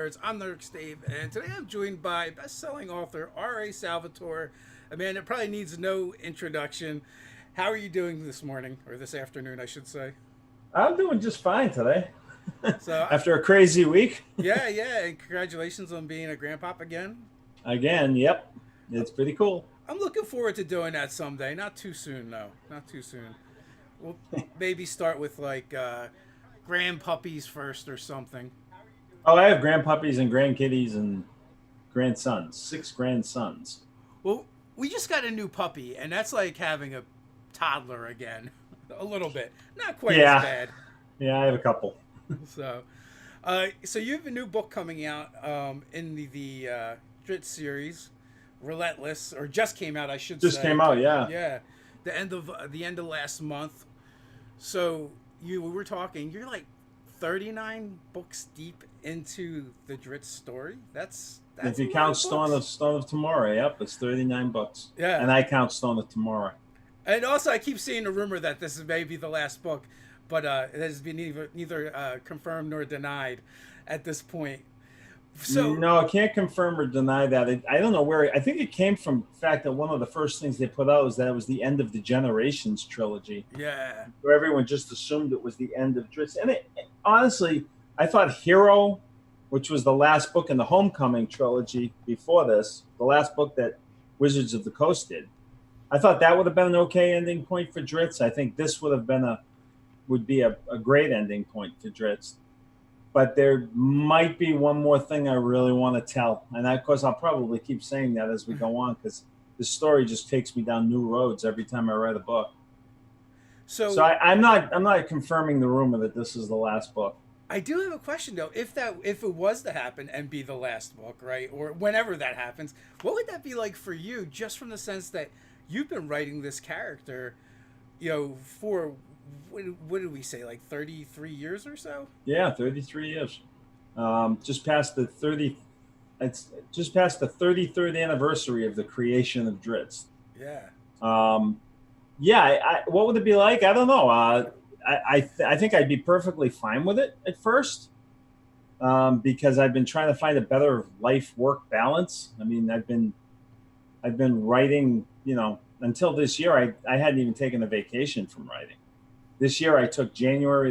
I'm Nurk Dave, and today I'm joined by best-selling author R.A. Salvatore, a man that probably needs no introduction. How are you doing this morning, or this afternoon, I should say? I'm doing just fine today. So, After a crazy week. yeah, and congratulations on being a grandpop again. Again, yep. It's pretty cool. I'm looking forward to doing that someday. Not too soon, though. Not too soon. We'll maybe start with like grandpuppies first or something. Oh, I have grandpuppies and grandkitties and grandsons. 6 grandsons. Well, we just got a new puppy, and that's like having a toddler again. A little bit. Not quite as Yeah. bad. Yeah, I have a couple. So, so you have a new book coming out in the Drizzt series, Relentless, or just came out, I should Just say. came out, yeah. Yeah, the end of last month. So we were talking. You're like 39 books deep into the Drizzt story. If That's a you lot count of books. Stone of Tomorrow, yep, it's 39 books. Yeah, And I count Stone of Tomorrow. and also I keep seeing a rumor that this is maybe the last book, but it has been neither confirmed nor denied at this point. So No, I can't confirm or deny that. I don't know where. I think it came from the fact that one of the first things they put out was that it was the end of the Generations trilogy, yeah, where everyone just assumed it was the end of Drizzt. And honestly, I thought Hero, which was the last book in the Homecoming trilogy before this, the last book that Wizards of the Coast did, I thought that would have been an okay ending point for Drizzt. I think this would be a great ending point for Drizzt. But there might be one more thing I really want to tell, and of course I'll probably keep saying that as we go on because the story just takes me down new roads every time I write a book. So so I'm not confirming the rumor that this is the last book. I do have a question though. If it was to happen and be the last book, right, or whenever that happens, what would that be like for you? Just from the sense that you've been writing this character, for what did we say, like 33 years or so? Yeah, 33 years. Just past the 30. It's just past the 33rd anniversary of the creation of Drizzt. Yeah. Um, yeah, what would it be like? I don't know. I think I'd be perfectly fine with it at first, because I've been trying to find a better life work balance. I mean, I've been writing. Until this year, I hadn't even taken a vacation from writing. This year, I took January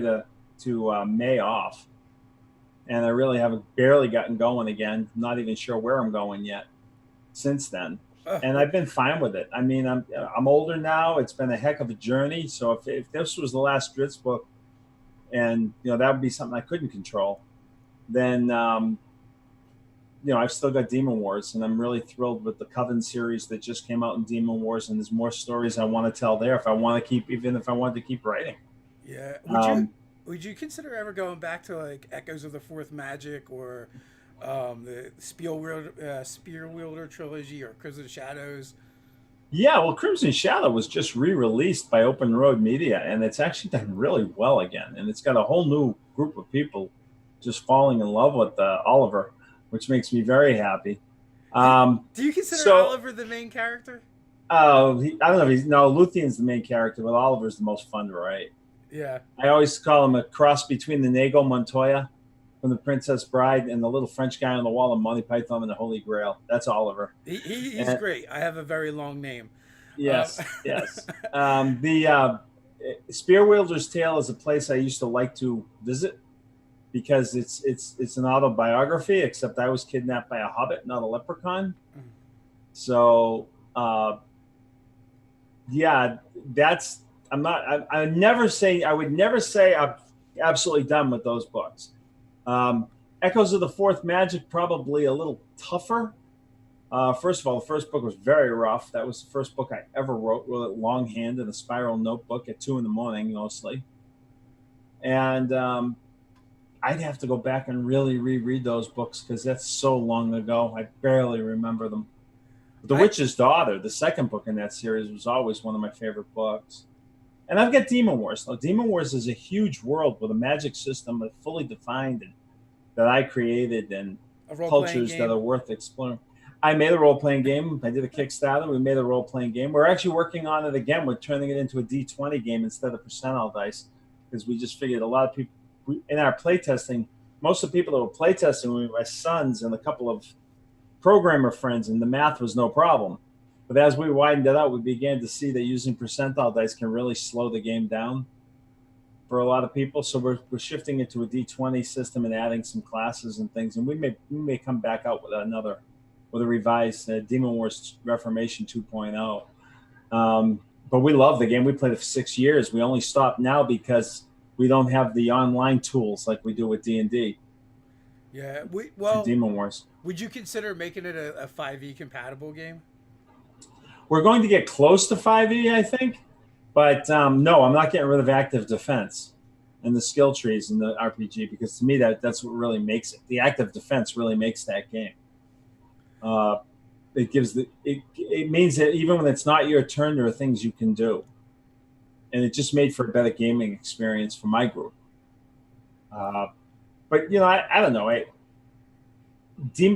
to May off, and I really haven't barely gotten going again. Not even sure where I'm going yet since then, and What? I've been fine with it. I mean, I'm older now. It's been a heck of a journey. So if this was the last Drizzt book, and that would be something I couldn't control, then I've still got Demon Wars, and I'm really thrilled with the Coven series that just came out in Demon Wars, and there's more stories I want to tell there. If I want to keep, even if I wanted to keep writing. Yeah. Um, Would you consider ever going back to like Echoes of the Fourth Magic or the Spear Wielder trilogy or Crimson Shadows? yeah, well, Crimson Shadow was just re-released by Open Road Media, and it's actually done really well again, and it's got a whole new group of people just falling in love with Oliver, which makes me very happy. Do, Um, do you consider so Oliver the main character? I don't know if he's no Luthien's the main character, but Oliver's the most fun to write. Yeah. I always call him a cross between the Nago Montoya from The Princess Bride and the little French guy on the wall of Monty Python and the Holy Grail. That's Oliver. He's And great. I have a very long name. Um, yes, yes. The Spearwielder's Tale is a place I used to like to visit because it's an autobiography, except I was kidnapped by a hobbit, not a leprechaun. So yeah, that's I'm not. I would never say I'm absolutely done with those books. Um, Echoes of the Fourth Magic probably a little tougher. First of all, the first book was very rough. That was the first book I ever wrote it longhand in a spiral notebook at 2 in the morning, mostly. And I'd have to go back and really reread those books because that's so long ago. I barely remember them. The I Witch's Daughter, the second book in that series, was always one of my favorite books. And I've got Demon Wars. Now, Demon Wars is a huge world with a magic system that's fully defined and that I created and a role playing cultures that game. are worth exploring. I made a role playing game. I did a Kickstarter. We made a role playing game. We're actually working on it again. We're turning it into a D20 game instead of percentile dice because we just figured a lot of people in our playtesting most of the people that were playtesting were my sons and a couple of programmer friends, and the math was no problem. But as we widened it out, we began to see that using percentile dice can really slow the game down for a lot of people. So we're shifting it to a D20 system and adding some classes and things. And we may come back out with a revised Demon Wars Reformation 2.0. But we love the game. We played it for 6 years. We only stopped now because we don't have the online tools like we do with D&D Yeah. for Demon Wars. Would you consider making it a 5e compatible game? We're going to get close to 5e, I think. But no, I'm not getting rid of active defense and the skill trees in the RPG, because to me that's what really makes it. The active defense really makes that game. It means that even when it's not your turn, there are things you can do, and it just made for a better gaming experience for my group. But I don't know.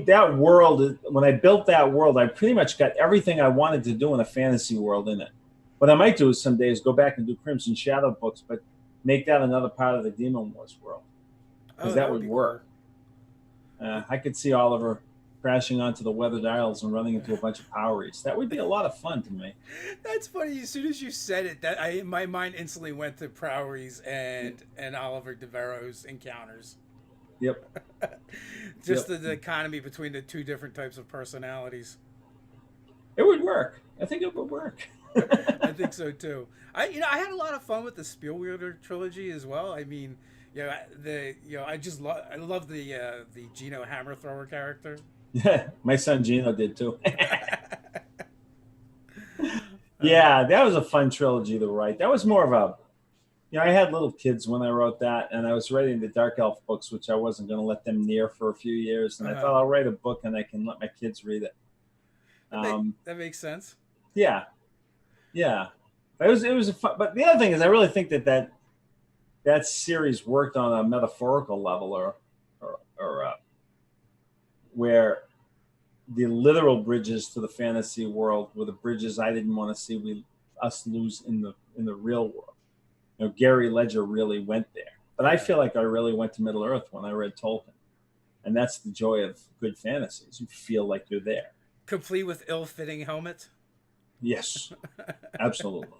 That world, when I built that world, I pretty much got everything I wanted to do in a fantasy world in it. What I might do is some days go back and do Crimson Shadow books, but make that another part of the Demon Wars world, because that would work. Cool. I could see Oliver crashing onto the Weathered Isles and running into a bunch of Power Eats. That would be a lot of fun to me. That's funny. As soon as you said it, my mind instantly went to Proweries and Oliver Devero's encounters. Yep. Just the dichotomy between the two different types of personalities. It would work. I think it would work. I think so too. I had a lot of fun with the Spielwielder trilogy as well. I mean, I love the Gino Hammer Thrower character. Yeah, my son Gino did too. Yeah, that was a fun trilogy to write. That was more of a, I had little kids when I wrote that, and I was writing the Dark Elf books, which I wasn't going to let them near for a few years. And I thought, I'll write a book and I can let my kids read it. That makes sense. Yeah. Yeah. It was a fun, but the other thing is, I really think that series worked on a metaphorical level, or where the literal bridges to the fantasy world were the bridges I didn't want to see us lose in the real world. Gary Ledger really went there, but I feel like I really went to Middle Earth when I read Tolkien, and that's the joy of good fantasies. You feel like you're there, complete with ill-fitting helmet. Yes, absolutely.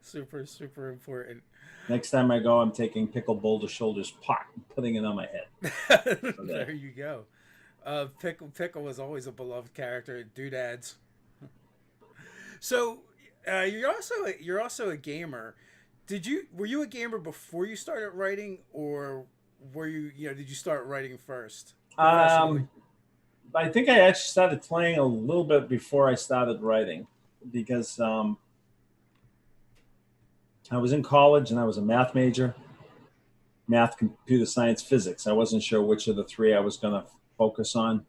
Super, super important. Next time I go, I'm taking Pickle Boulder Shoulders pot and putting it on my head. There you go. Pickle was always a beloved character at Doodads. So you're also a gamer. Were you a gamer before you started writing, or were you did you start writing first? I think I actually started playing a little bit before I started writing, because I was in college and I was a math major, math, computer science, physics. I wasn't sure which of the three I was going to focus on.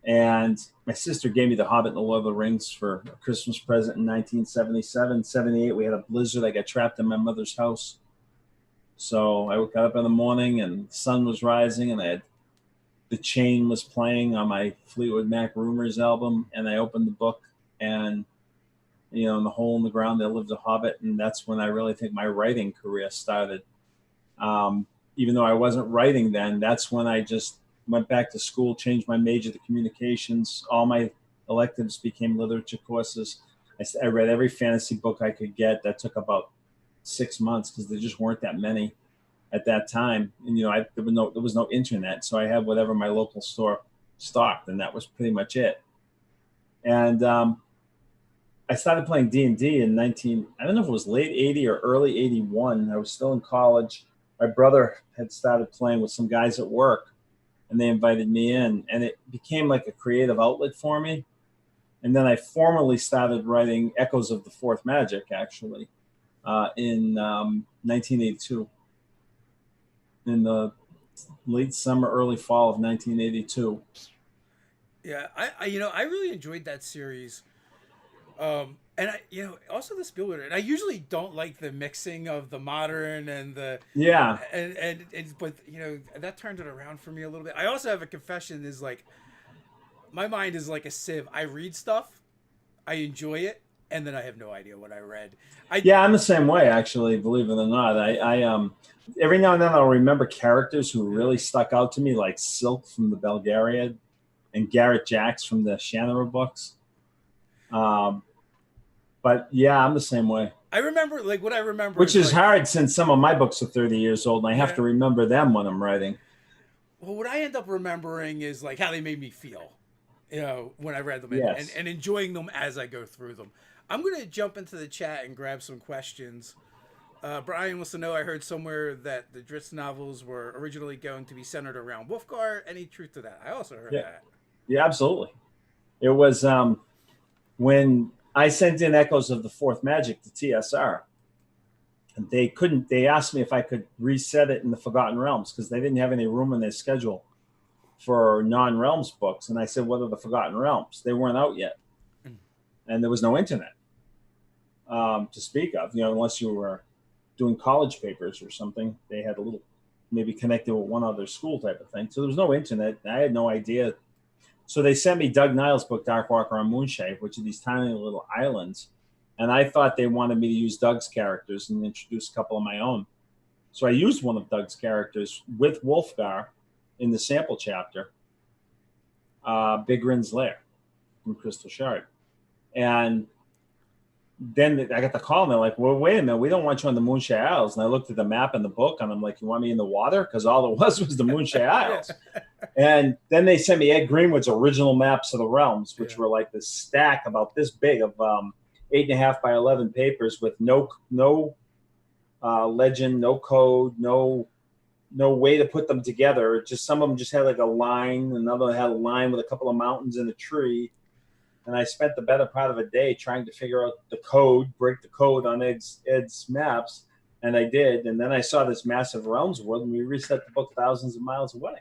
And my sister gave me The Hobbit and the Lord of the Rings for a Christmas present in 1977. 78, we had a blizzard. I got trapped in my mother's house. So I got up in the morning and the sun was rising, and The Chain was playing on my Fleetwood Mac Rumors album. And I opened the book, and in the hole in the ground there lived a hobbit, and that's when I really think my writing career started. Even though I wasn't writing then, that's when I just went back to school, changed my major to communications. All my electives became literature courses. I read every fantasy book I could get. That took about 6 months because there just weren't that many at that time. And there was no internet, so I had whatever my local store stocked, and that was pretty much it. And I started playing D&D in I don't know if it was late 80 or early 81. I was still in college. My brother had started playing with some guys at work, and they invited me in, and it became like a creative outlet for me. And then I formally started writing Echoes of the Fourth Magic, actually, in 1982. In the late summer, early fall of 1982. Yeah, I really enjoyed that series. And also the Spielberg. And I usually don't like the mixing of the modern and the but that turned it around for me a little bit. I also have a confession: is like my mind is like a sieve. I read stuff, I enjoy it, and then I have no idea what I read. Yeah, I'm the same way, actually, believe it or not. I every now and then I'll remember characters who really stuck out to me, like Silk from the Belgariad and Garrett Jacks from the Shannara books. But yeah, I'm the same way. I remember, like, what I remember, which is like, hard since some of my books are 30 years old, and I have to remember them when I'm writing. Well, what I end up remembering is like how they made me feel, when I read them, Yes. and enjoying them as I go through them. I'm gonna jump into the chat and grab some questions. Brian wants to know, I heard somewhere that the Drizzt novels were originally going to be centered around Wolfgar. Any truth to that? I also heard that. Yeah, absolutely. It was when I sent in Echoes of the Fourth Magic to TSR, and they asked me if I could reset it in the Forgotten Realms because they didn't have any room in their schedule for non-Realms books. And I said, what are the Forgotten Realms? They weren't out yet. And there was no internet to speak of, unless you were doing college papers or something. They had a little, maybe connected with one other school type of thing. So there was no internet. I had no idea. So they sent me Doug Niles' book, Dark Walker on Moonshade, which are these tiny little islands. And I thought they wanted me to use Doug's characters and introduce a couple of my own. So I used one of Doug's characters with Wolfgar in the sample chapter, Big Rin's Lair from Crystal Shard. And then I got the call, and they're like, well, wait a minute, we don't want you on the Moonshade Isles. And I looked at the map in the book, and I'm like, you want me in the water? Because all it was the Moonshade Isles. And then they sent me Ed Greenwood's original maps of the realms, which were like this stack about this big of 8.5 by 11 papers with no legend, no code, no way to put them together. Just some of them just had like a line, another had a line with a couple of mountains and a tree. And I spent the better part of a day trying to figure out the code, break the code on Ed's maps, and I did. And then I saw this massive realms world, and we reset the book thousands of miles away.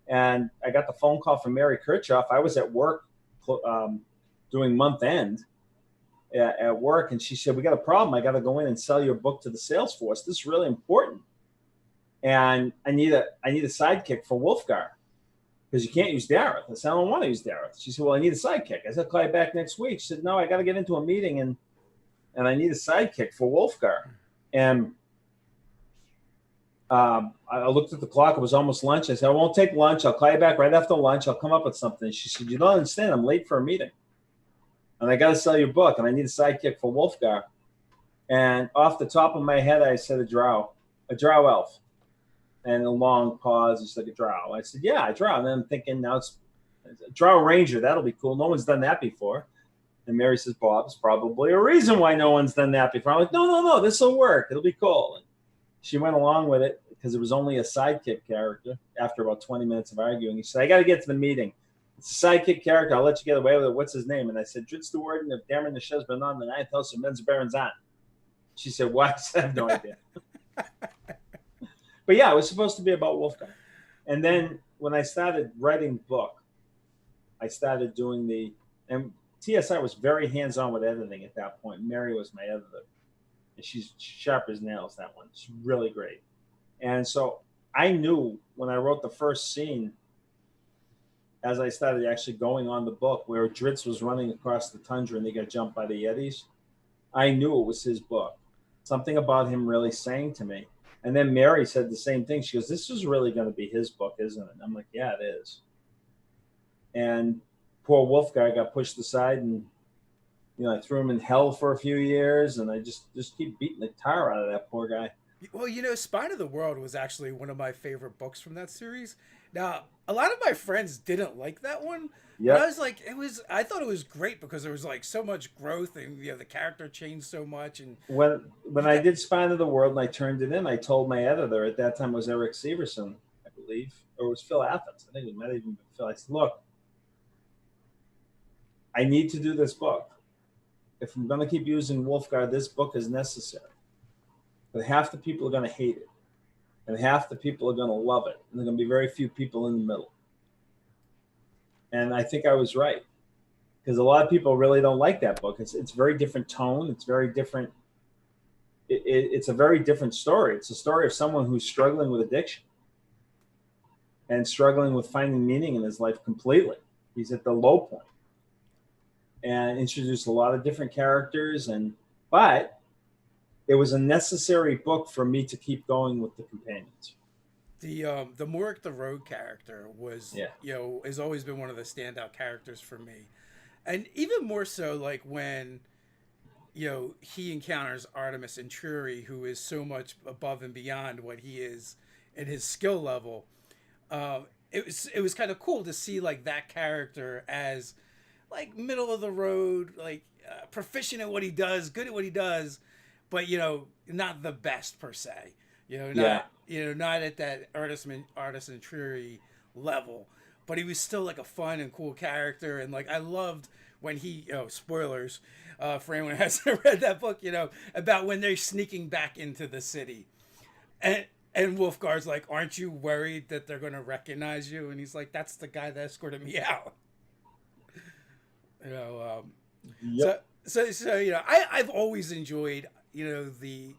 And I got the phone call from Mary Kirchhoff. I was at work doing month end at work, and she said, we got a problem. I got to go in and sell your book to the sales force. This is really important. And I need a sidekick for Wolfgar because you can't use Dareth. I said, I don't want to use Dareth. She said, well, I need a sidekick. I said, call you back next week. She said, no, I got to get into a meeting, and I need a sidekick for Wolfgar. And I looked at the clock. It was almost lunch. I said, I won't take lunch. I'll call you back right after lunch. I'll come up with something. She said, you don't understand. I'm late for a meeting. And I got to sell your book, and I need a sidekick for Wolfgar. And off the top of my head, I said a drow elf. And a long pause. It's like a drow. I said, yeah, a drow. And then I'm thinking, now it's a drow ranger. That'll be cool. No one's done that before. And Mary says, Bob's probably a reason why no one's done that before. I'm like, no, this will work. It'll be cool. And she went along with it because it was only a sidekick character after about 20 minutes of arguing. He said, I got to get to the meeting. It's a sidekick character. I'll let you get away with it. What's his name? And I said, Drizzt the Warden of Dameron the Shesban on the ninth house of Men's Baron's on. She said, what? I said, I have no idea. But yeah, it was supposed to be about Wolfgar. And then when I started writing the book, I started doing and TSI was very hands-on with editing at that point. Mary was my editor. And she's sharp as nails, that one. She's really great. And so I knew when I wrote the first scene, as I started actually going on the book, where Drizzt was running across the tundra and they got jumped by the Yetis, I knew it was his book. Something about him really sang to me. And then Mary said the same thing. She goes, this is really going to be his book, isn't it? And I'm like, yeah, it is. And poor Wolfgar got pushed aside, and I threw him in hell for a few years, and I just keep beating the tar out of that poor guy. Well, Spine of the World was actually one of my favorite books from that series. Now, a lot of my friends didn't like that one. Yep. But I was like, I thought it was great because there was like so much growth, and the character changed so much. And when I did Spine of the World and I turned it in, I told my editor at that time it was Eric Severson, I believe, or it was Phil Athens. I think it might have even been Phil. I said, look, I need to do this book. If I'm going to keep using Wolfgar, this book is necessary. But half the people are going to hate it, and half the people are going to love it, and there are going to be very few people in the middle. And I think I was right, because a lot of people really don't like that book. It's very different tone. It's very different. It's a very different story. It's a story of someone who's struggling with addiction and struggling with finding meaning in his life completely. He's at the low point. and introduced a lot of different characters, but it was a necessary book for me to keep going with the companions. The Morik the Rogue character was, Yeah. has always been one of the standout characters for me, and even more so like when he encounters Artemis Intrury, who is so much above and beyond what he is in his skill level. It was kind of cool to see like that character as like middle of the road, like proficient at what he does, good at what he does, but not the best per se. Not at that artisan Intrury level, but he was still like a fun and cool character, and like I loved when he spoilers for anyone who hasn't read that book, about when they're sneaking back into the city, and Wolfgar's like, aren't you worried that they're going to recognize you? And he's like, that's the guy that escorted me out. Yep. So I've always enjoyed the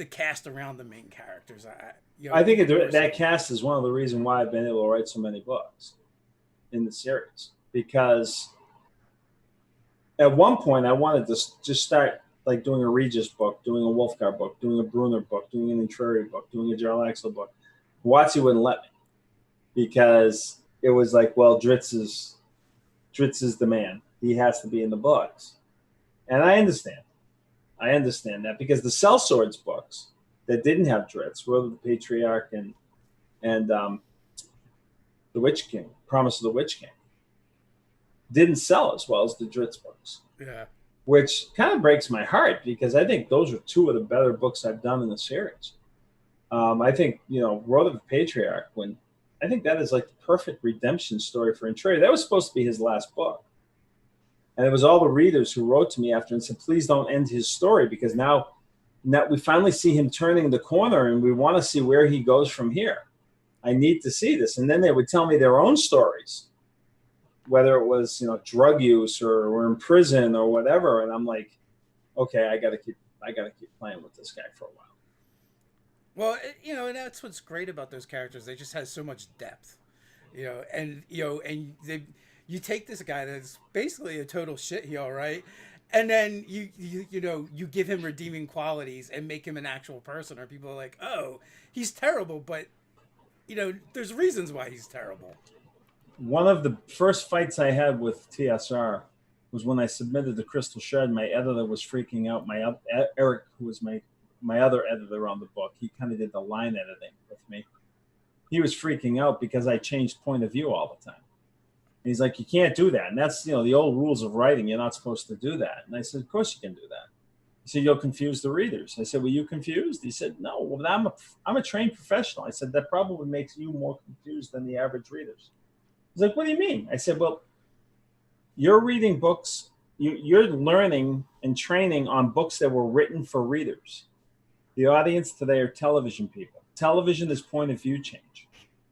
cast around the main characters. I think that cast is one of the reasons why I've been able to write so many books in the series, because at one point I wanted to just start like doing a Regis book, doing a Wolfgar book, doing a Brunner book, doing an Intrury book, doing a Jarl Axel book. Watsy wouldn't let me, because it was like, well, Drizzt is the man. He has to be in the books. And I understand that, because the Sellswords books that didn't have Drizzt, Road of the Patriarch and The Witch King, Promise of the Witch King, didn't sell as well as the Drizzt books. Yeah. Which kind of breaks my heart, because I think those are two of the better books I've done in the series. I think, Road of the Patriarch, I think that is like the perfect redemption story for Intrury. That was supposed to be his last book. And it was all the readers who wrote to me after and said, please don't end his story, because now we finally see him turning the corner and we want to see where he goes from here. I need to see this. And then they would tell me their own stories, whether it was, drug use or in prison or whatever. And I'm like, okay, I got to keep playing with this guy for a while. Well, and that's what's great about those characters. They just have so much depth, and you take this guy that's basically a total shitheel, right? And then you give him redeeming qualities and make him an actual person, or people are like, oh, he's terrible, but there's reasons why he's terrible. One of the first fights I had with TSR was when I submitted the Crystal Shred. My editor was freaking out. Eric, who was my other editor on the book, he kind of did the line editing with me. He was freaking out because I changed point of view all the time. And he's like, you can't do that. And that's, the old rules of writing. You're not supposed to do that. And I said, of course you can do that. He said, you'll confuse the readers. I said, were you confused? He said, no, well, I'm a trained professional. I said, that probably makes you more confused than the average readers. He's like, what do you mean? I said, well, you're reading books. You're learning and training on books that were written for readers. The audience today are television people. Television is point of view change.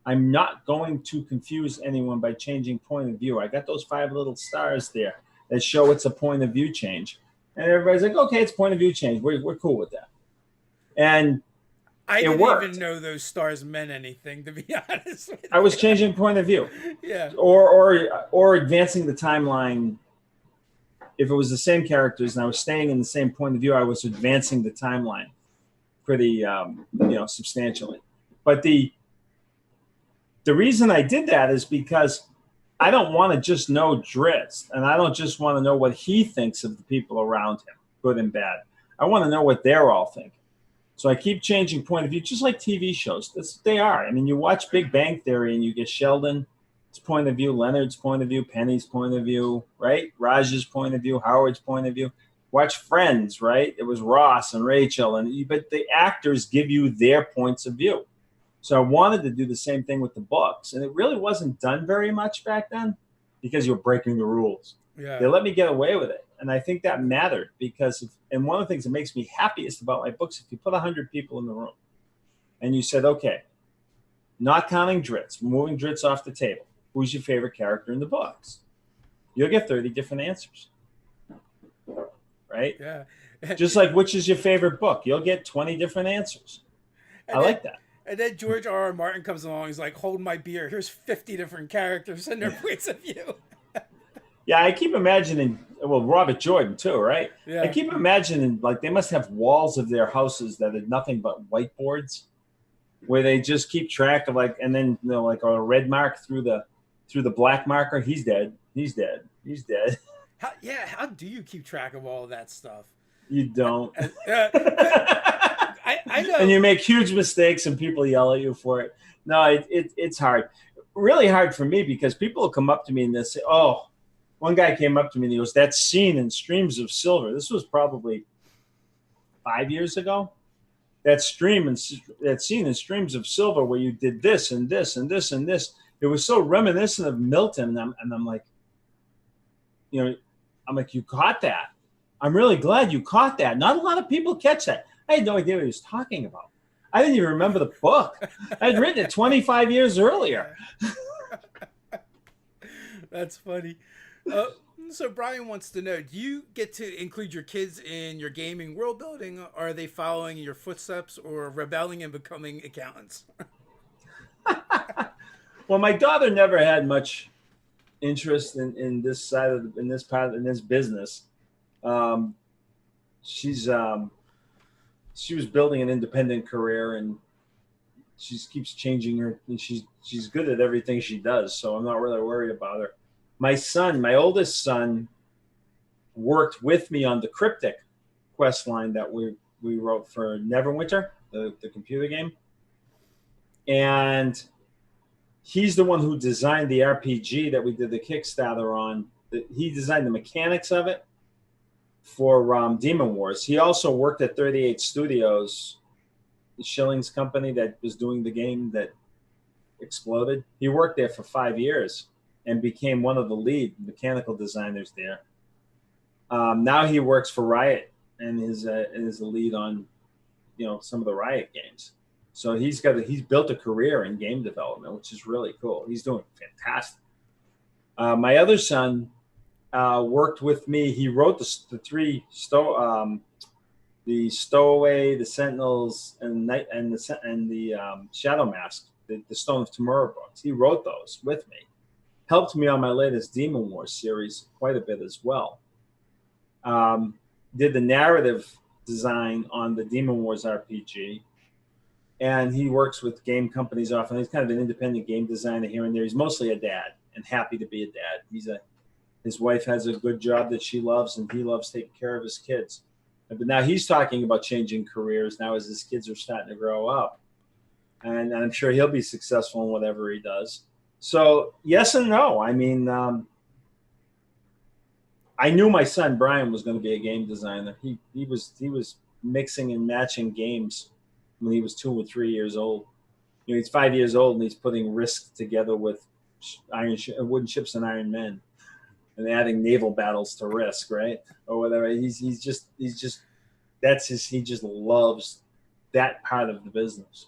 I'm not going to confuse anyone by changing point of view. I got those 5 little stars there that show it's a point of view change. And everybody's like, okay, it's point of view change. We're cool with that. And I didn't even know those stars meant anything, to be honest with you. I was changing point of view. Yeah. Or advancing the timeline. If it was the same characters and I was staying in the same point of view, I was advancing the timeline pretty substantially. But the reason I did that is because I don't want to just know Drizzt, and I don't just want to know what he thinks of the people around him, good and bad. I want to know what they're all thinking. So I keep changing point of view, just like TV shows. They are. I mean, you watch Big Bang Theory and you get Sheldon's point of view, Leonard's point of view, Penny's point of view, right? Raj's point of view, Howard's point of view. Watch Friends, right? It was Ross and Rachel, but the actors give you their points of view. So I wanted to do the same thing with the books, and it really wasn't done very much back then because you were breaking the rules. Yeah. They let me get away with it, and I think that mattered because and one of the things that makes me happiest about my books, if you put 100 people in the room and you said, okay, not counting Drizzt, moving Drizzt off the table, who's your favorite character in the books? You'll get 30 different answers, right? Yeah. Just like which is your favorite book? You'll get 20 different answers. I like that. And then George R.R. Martin comes along. He's like, hold my beer. Here's 50 different characters and their points of view. Yeah, I keep imagining. Well, Robert Jordan too, right? I Yeah. keep imagining like they must have walls of their houses that are nothing but whiteboards, where they just keep track of like, and then like a red mark through the black marker. He's dead. He's dead. He's dead. How do you keep track of all of that stuff? You don't. But I And know. you make huge mistakes, and people yell at you for it. No, it's hard, really hard for me because people will come up to me and they'll say, "Oh." One guy came up to me and he goes, "That scene in Streams of Silver." This was probably 5 years ago. That scene in Streams of Silver where you did this and this and this and this. It was so reminiscent of Milton, and I'm like, you know, I'm like, you caught that. I'm really glad you caught that. Not a lot of people catch that. I had no idea what he was talking about. I didn't even remember the book. I had written it 25 years earlier. That's funny. So Brian wants to know: do you get to include your kids in your gaming world building? Or are they following your footsteps or rebelling and becoming accountants? Well, my daughter never had much interest in this side of in this part in this business. Um, she's she was building an independent career, and she keeps changing her. And she's good at everything she does, so I'm not really worried about her. My son, my oldest son, worked with me on the Cryptic quest line that we wrote for Neverwinter, the computer game, and he's the one who designed the RPG that we did the Kickstarter on. He designed the mechanics of it for Demon Wars. He also worked at 38 Studios, the Shillings company that was doing the game that exploded. He worked there for 5 years and became one of the lead mechanical designers there. Now he works for Riot and is the lead on some of the Riot games. So he's built a career in game development, which is really cool. He's doing fantastic. My other son worked with me. He wrote the three the Stowaway, the Sentinels, and the Shadow Mask, the Stone of Tomorrow books. He wrote those with me. Helped me on my latest Demon Wars series quite a bit as well. Did the narrative design on the Demon Wars RPG. And he works with game companies often. He's kind of an independent game designer here and there. He's mostly a dad and happy to be a dad. His wife has a good job that she loves, and he loves taking care of his kids. But now he's talking about changing careers now as his kids are starting to grow up. And I'm sure he'll be successful in whatever he does. So yes and no. I mean, I knew my son Brian was going to be a game designer. He was mixing and matching games when he was 2 or 3 years old. He's 5 years old and he's putting Risk together with wooden ships and Iron Men, and adding naval battles to Risk, right, or whatever. He just loves that part of the business.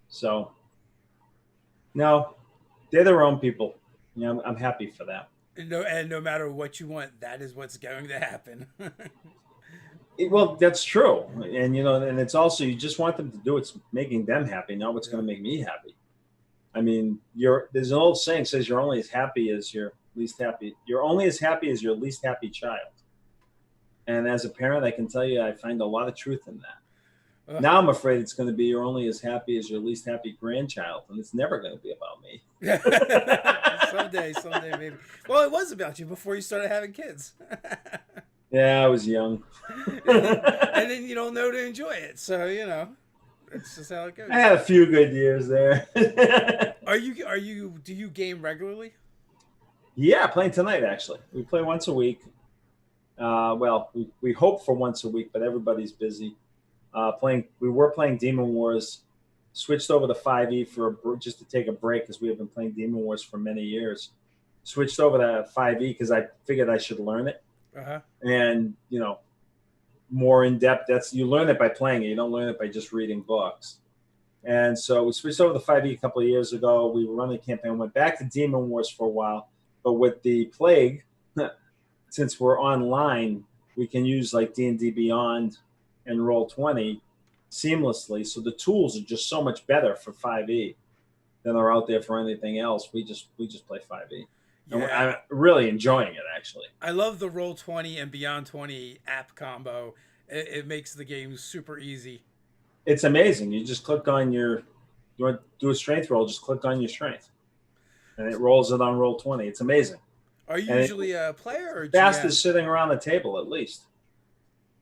So no, they're their own people. I'm happy for that. And no matter what you want, that is what's going to happen. Well, that's true, and and it's also you just want them to do what's making them happy, not what's going to make me happy. I mean, there's an old saying says you're only as happy as your least happy. You're only as happy as your least happy child. And as a parent, I can tell you, I find a lot of truth in that. Now I'm afraid it's going to be you're only as happy as your least happy grandchild, and it's never going to be about me. Someday, maybe. Well, it was about you before you started having kids. Yeah, I was young. And then you don't know to enjoy it. So, it's just how it goes. I had a few good years there. Do you game regularly? Yeah, playing tonight, actually. We play once a week. Well, we hope for once a week, but everybody's busy. We were playing Demon Wars, switched over to 5e just to take a break because we have been playing Demon Wars for many years. Switched over to 5e because I figured I should learn it. Uh-huh. And more in depth. You learn it by playing it. You don't learn it by just reading books. And so we switched over to 5e a couple of years ago. We were running a campaign. Went back to Demon Wars for a while, but with the plague, since we're online, we can use like D&D Beyond and Roll20 seamlessly. So the tools are just so much better for 5e than are out there for anything else. We just play 5e. And Yeah. I'm really enjoying it, actually. I love the Roll20 and Beyond 20 app combo. It makes the game super easy. It's amazing. You just click on you want to do a strength roll, just click on your strength. And it rolls it on Roll20. It's amazing. Are you And usually a player or GM? fastest sitting around the table, at least.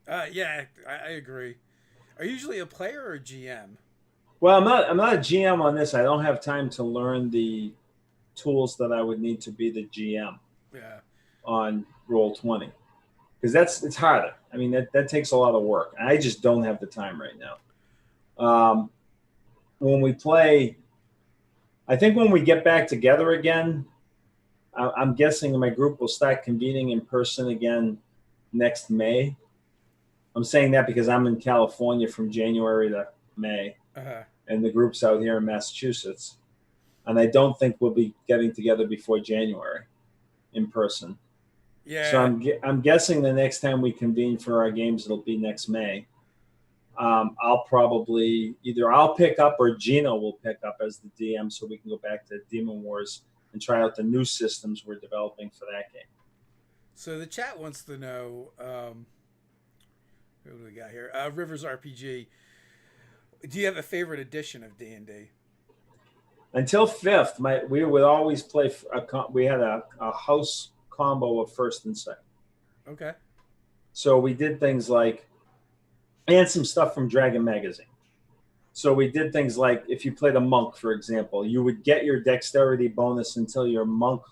Yeah, I agree. Are you usually a player or GM? Well, I'm not a GM on this. I don't have time to learn the tools that I would need to be the GM Yeah. on Roll20 because it's harder. I mean that takes a lot of work. I just don't have the time right now. When we play, I think when we get back together again, I'm guessing my group will start convening in person again next May. I'm saying that because I'm in California from January to May, Uh-huh. and the group's out here in Massachusetts. And I don't think we'll be getting together before January in person. So Yeah. I'm guessing the next time we convene for our games, it'll be next May. I'll probably I'll pick up or Gino will pick up as the DM so we can go back to Demon Wars and try out the new systems we're developing for that game. So the chat wants to know, what do we got here? Rivers RPG. Do you have a favorite edition of D&D? Until fifth, we would always play. We had a house combo of first and second. Okay. So we did things like, and some stuff from Dragon Magazine. So we did things like, if you played a monk, for example, you would get your dexterity bonus until your monk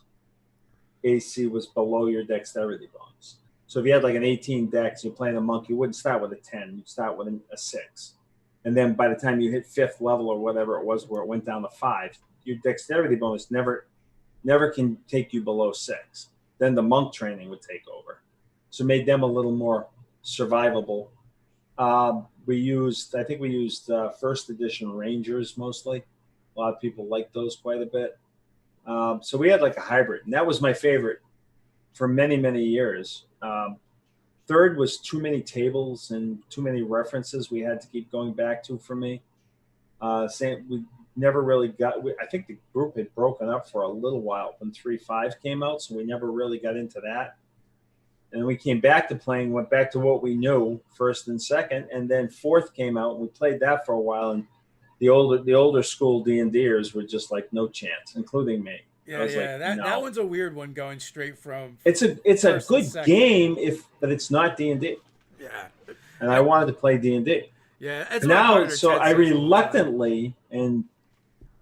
AC was below your dexterity bonus. So if you had like an 18 dex, you're playing a monk, you wouldn't start with a 10, you'd start with a 6. And then by the time you hit 5th level or whatever it was, where it went down to 5, your dexterity bonus never can take you below 6. Then the monk training would take over. So it made them a little more survivable. I think we used first edition Rangers mostly. A lot of people liked those quite a bit. So we had like a hybrid, and that was my favorite for many, many years. Third was too many tables and too many references we had to keep going back to for me. We never really I think the group had broken up for a little while when 3.5 came out, so we never really got into that. And we came back to playing, went back to what we knew, first and second, and then fourth came out, and we played that for a while. And the older school D&Ders were just like, no chance, including me. Yeah, yeah. Like, that one's a weird one, going straight from. It's a good game, but it's not D&D. Yeah. And I wanted to play D&D. Yeah. Now, so I reluctantly and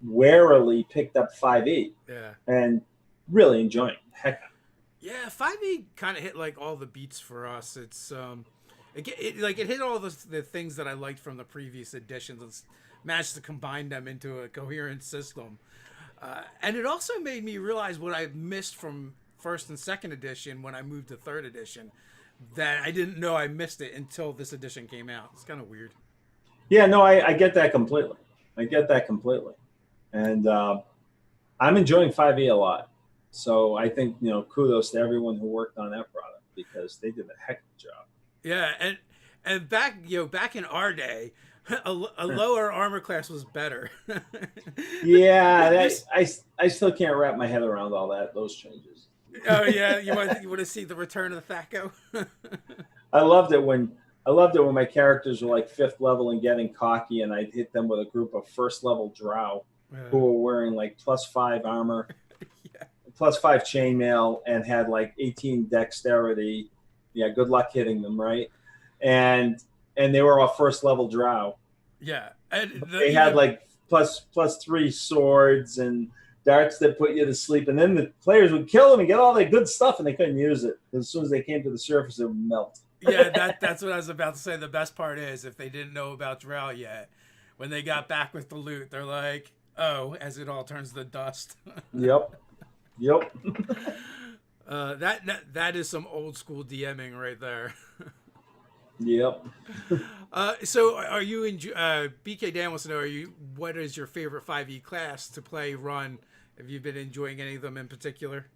warily picked up 5e. Yeah. And really enjoying it. Heck. Yeah, 5e kind of hit like all the beats for us. It's it hit all the things that I liked from the previous editions and managed to combine them into a coherent system. And it also made me realize what I missed from first and second edition when I moved to third edition, that I didn't know I missed it until this edition came out. It's kind of weird. Yeah, no, I get that completely. And I'm enjoying 5e a lot. So I think, kudos to everyone who worked on that product because they did a heck of a job. Yeah, and back in our day, a lower armor class was better. Yeah, I still can't wrap my head around those changes. Oh yeah, you want to see the return of the Thaco? I loved it when my characters were like 5th level and getting cocky, and I'd hit them with a group of 1st level drow who were wearing like +5 armor. Yeah. +5 chainmail and had like 18 dexterity. Yeah, good luck hitting them, right? And they were all 1st level drow. Yeah, and they had like +3 swords and darts that put you to sleep. And then the players would kill them and get all their good stuff, and they couldn't use it. As soon as they came to the surface, it would melt. Yeah, that's what I was about to say. The best part is, if they didn't know about drow yet, when they got back with the loot, they're like, "Oh," as it all turns to dust. Yep. That is some old school DMing right there. Yep. So are you BK Dan wants to know, what is your favorite 5e class to play, run? Have you been enjoying any of them in particular?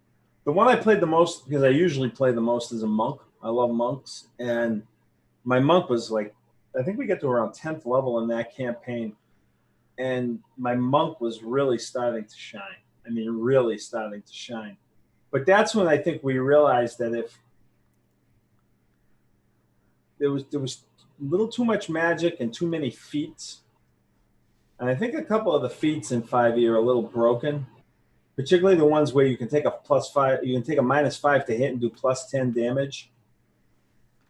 The one I played the most, because I usually play the most, is a monk. I love monks. And my monk was like, I think we get to around 10th level in that campaign. And my monk was really starting to shine. I mean, really starting to shine. But that's when I think we realized that if there was a little too much magic and too many feats, and I think a couple of the feats in 5e are a little broken, particularly the ones where you can take a +5, you can take a -5 to hit and do +10 damage.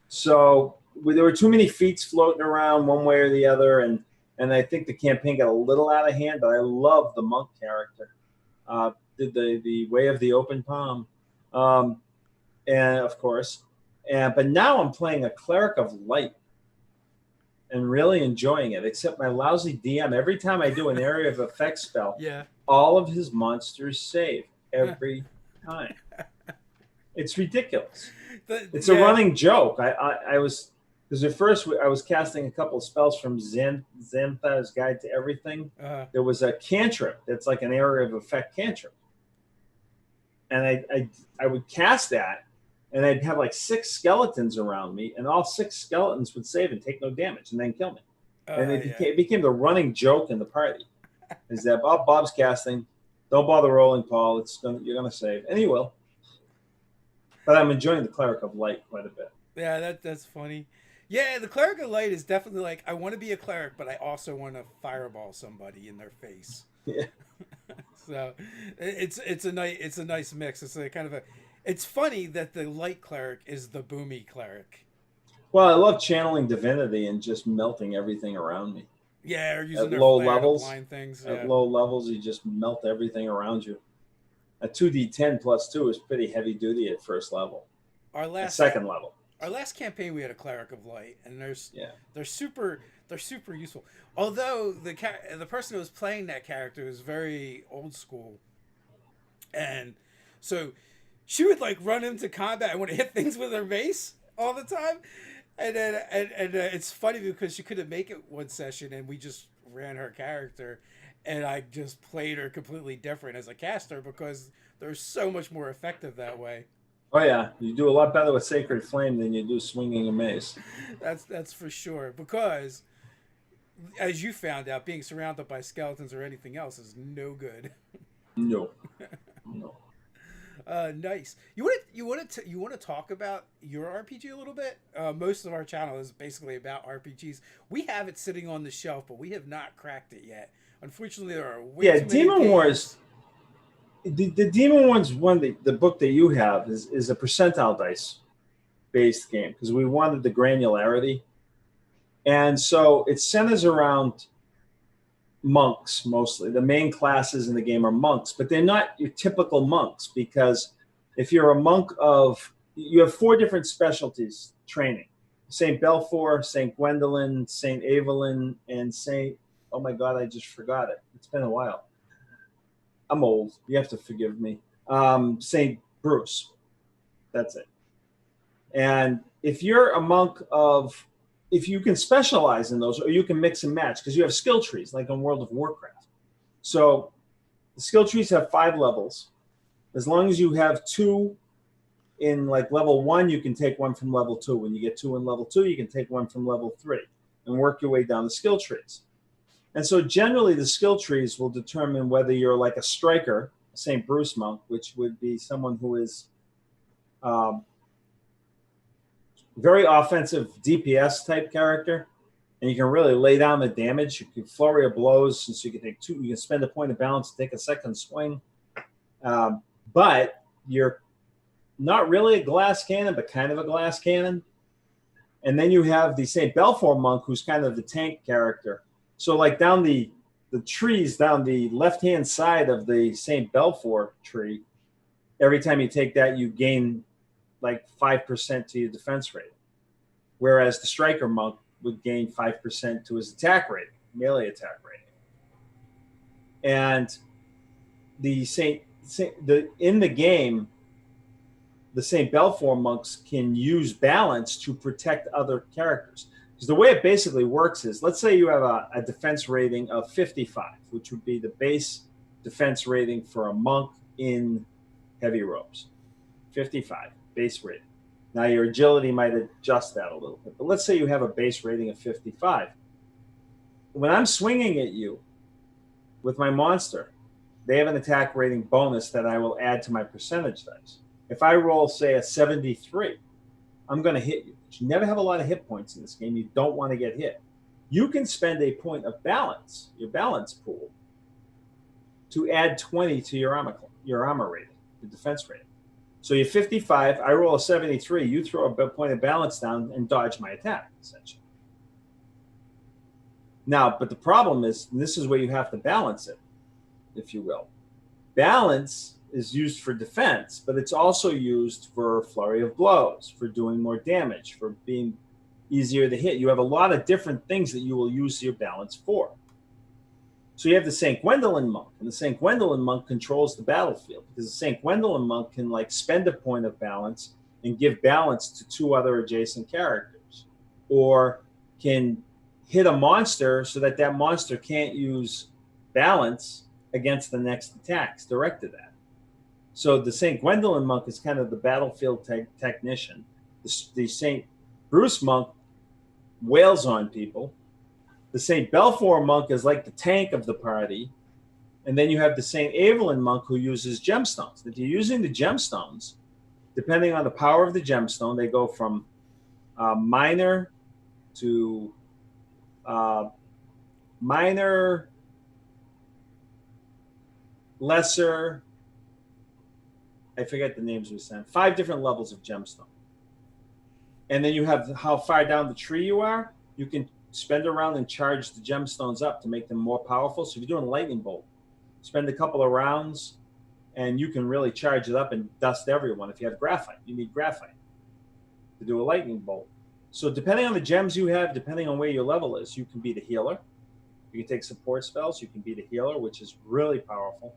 So there were too many feats floating around one way or the other, and I think the campaign got a little out of hand. But I love the monk character, the way of the open palm, and of course, but now I'm playing a cleric of light and really enjoying it. Except my lousy DM, every time I do an area of effect spell, Yeah. all of his monsters save every time. It's ridiculous. It's a running joke. I was, because at first I was casting a couple of spells from Xanthar's Guide to Everything. There was a cantrip that's like an area of effect cantrip, and I would cast that, and I'd have like 6 skeletons around me, and all 6 skeletons would save and take no damage, and then kill me. And it became the running joke in the party, is that Bob's casting, don't bother rolling, Paul. You're gonna save, and he will. But I'm enjoying the Cleric of Light quite a bit. Yeah, that's funny. Yeah, the Cleric of Light is definitely like, I want to be a cleric, but I also want to fireball somebody in their face. Yeah. So it's a nice mix. It's like kind of a. It's funny that the light cleric is the boomy cleric. Well, I love channeling divinity and just melting everything around me. Yeah, or using at low levels. Blind things. At low levels, you just melt everything around you. A 2d10 +2 is pretty heavy duty at first level. At second level. Our last campaign, we had a cleric of light, and they're super useful. Although the person who was playing that character was very old school, and so she would like run into combat and want to hit things with her mace all the time, and then it's funny because she couldn't make it one session, and we just ran her character, and I just played her completely different as a caster because they're so much more effective that way. Oh yeah, you do a lot better with Sacred Flame than you do swinging a mace. That's for sure, because as you found out, being surrounded by skeletons or anything else is no good. No. Nice. You want to talk about your RPG a little bit? Most of our channel is basically about RPGs. We have it sitting on the shelf, but we have not cracked it yet. Unfortunately, there are way too many Demon games. Wars. The Demon Wars one, the book that you have is a percentile dice based game because we wanted the granularity, and so it centers around monks mostly. The main classes in the game are monks, but they're not your typical monks because if you're a monk you have 4 different specialties training: Saint Belfour, Saint Gwendolyn, Saint Evelyn, and Saint. Oh my God, I just forgot it. It's been a while. I'm old. You have to forgive me. Saint Bruce. That's it. And if you're a monk if you can specialize in those, or you can mix and match, because you have skill trees, like in World of Warcraft. So the skill trees have 5 levels. As long as you have 2 in like level 1, you can take 1 from level 2. When you get 2 in level 2, you can take 1 from level 3 and work your way down the skill trees. And so generally the skill trees will determine whether you're like a striker, a St. Bruce monk, which would be someone who is very offensive DPS type character, and you can really lay down the damage. You can flurry of blows, and so you can take 2. You can spend a point of balance to take a second swing, but you're not really a glass cannon, but kind of a glass cannon. And then you have the St. Belfour monk, who's kind of the tank character. So like down the trees, down the left-hand side of the St. Belfour tree, every time you take that, you gain like 5% to your defense rating. Whereas the striker monk would gain 5% to his attack rating, melee attack rating. And in the game, the St. Belfour monks can use balance to protect other characters. Because the way it basically works is, let's say you have a defense rating of 55, which would be the base defense rating for a monk in heavy robes. 55, base rating. Now your agility might adjust that a little bit, but let's say you have a base rating of 55. When I'm swinging at you with my monster, they have an attack rating bonus that I will add to my percentage dice. If I roll, say, a 73, I'm going to hit you. But you never have a lot of hit points in this game. You don't want to get hit. You can spend a point of balance, your balance pool, to add 20 to your armor rating, the defense rating. So you're 55, I roll a 73, you throw a point of balance down and dodge my attack, essentially. Now, but the problem is, and this is where you have to balance it, if you will. Balance is used for defense, but it's also used for flurry of blows, for doing more damage, for being easier to hit. You have a lot of different things that you will use your balance for. So you have the St. Gwendolyn monk, and the St. Gwendolyn monk controls the battlefield, because the St. Gwendolyn monk can like spend a point of balance and give balance to 2 other adjacent characters, or can hit a monster so that that monster can't use balance against the next attacks directed at. So the St. Gwendolyn monk is kind of the battlefield technician. The St. Bruce monk wails on people. The St. Belfour monk is like the tank of the party. And then you have the St. Evelyn monk who uses gemstones. If you're using the gemstones, depending on the power of the gemstone, they go from minor to minor, lesser, I forget the names we sent, 5 different levels of gemstone. And then you have how far down the tree you are. You can spend around and charge the gemstones up to make them more powerful. So if you're doing a lightning bolt, spend a couple of rounds and you can really charge it up and dust everyone. If you have graphite, you need graphite to do a lightning bolt. So depending on the gems you have, depending on where your level is, you can be the healer. You can take support spells. You can be the healer, which is really powerful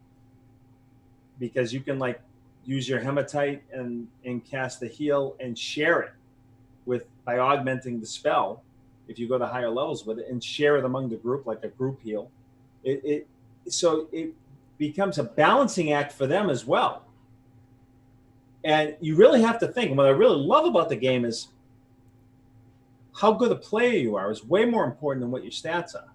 because you can like use your hematite and cast the heal and share it by augmenting the spell. If you go to higher levels with it and share it among the group, like a group heal, so it becomes a balancing act for them as well. And you really have to think. And what I really love about the game is how good a player you are is way more important than what your stats are.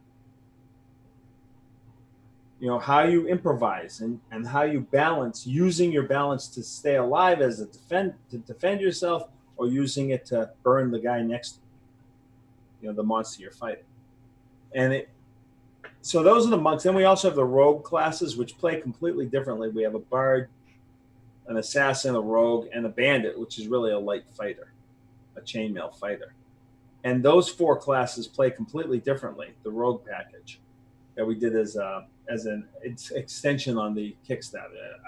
You know, how you improvise and how you balance, using your balance to stay alive as to defend yourself, or using it to burn the guy next to you know, the monster you're fighting. And so those are the monks. Then we also have the rogue classes, which play completely differently. We have a bard, an assassin, a rogue, and a bandit, which is really a light fighter, a chainmail fighter. And those 4 classes play completely differently. The rogue package that we did as an extension on the Kickstarter,